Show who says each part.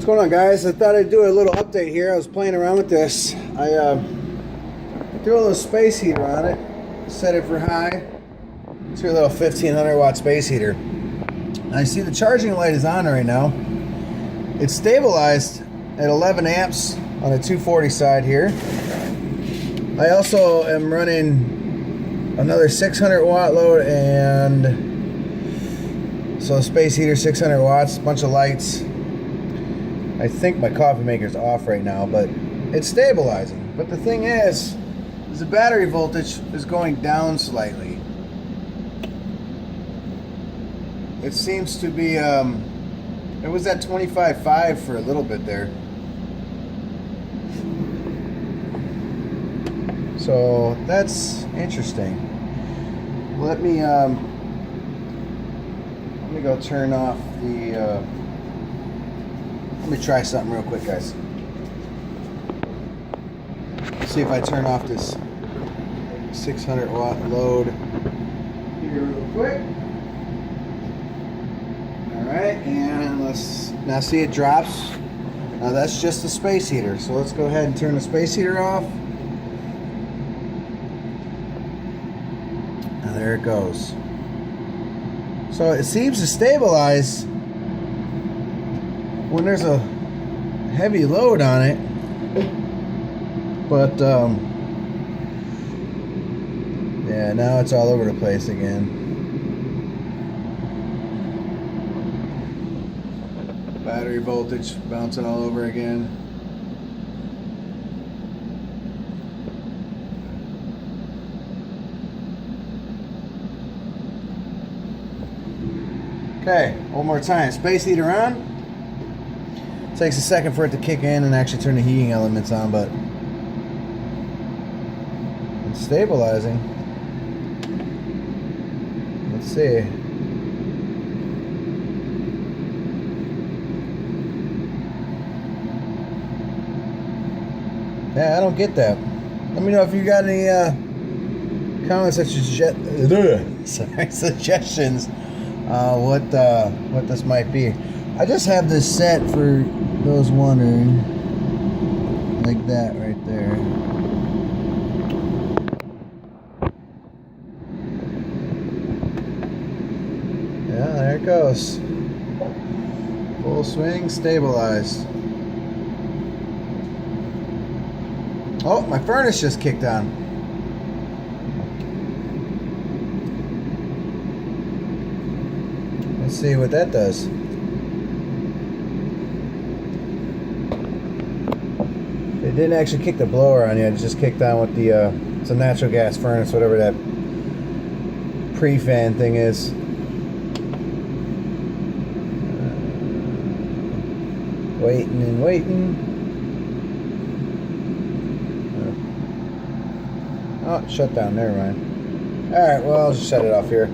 Speaker 1: What's going on, guys? I thought I'd do a little update here. I was playing around with this. I threw a little space heater on it, set it for high. It's your little 1500 watt space heater. I see the charging light is on right now. It's stabilized at 11 amps on the 240 side here. I also am running another 600 watt load, and so space heater 600 watts, bunch of lights. I think my coffee maker's off right now, but it's stabilizing. But the thing is the battery voltage is going down slightly. It seems to be, it was at 25.5 for a little bit there. So that's interesting. Let me go turn off the, let me try something real quick, guys. See if I turn off this 600 watt load here real quick. Alright, and let's now see it drops. Now that's just the space heater, so let's go ahead and turn the space heater off. Now there it goes. So it seems to stabilize when there's a heavy load on it, but yeah, now it's all over the place again. Battery voltage bouncing all over again. Okay, one more time. Space heater on. Takes a second for it to kick in and actually turn the heating elements on, but it's stabilizing. Let's see. Yeah, I don't get that. Let me know if you got any comments or suggestions what this might be. I just have this set for those wondering, like that right there. Yeah, there it goes. Full swing, stabilized. Oh, my furnace just kicked on. Let's see what that does. It didn't actually kick the blower on yet. It just kicked on with the, it's a natural gas furnace, whatever that pre-fan thing is. Waiting and waiting. Oh, it shut down. Never mind. Alright, well, I'll just shut it off here.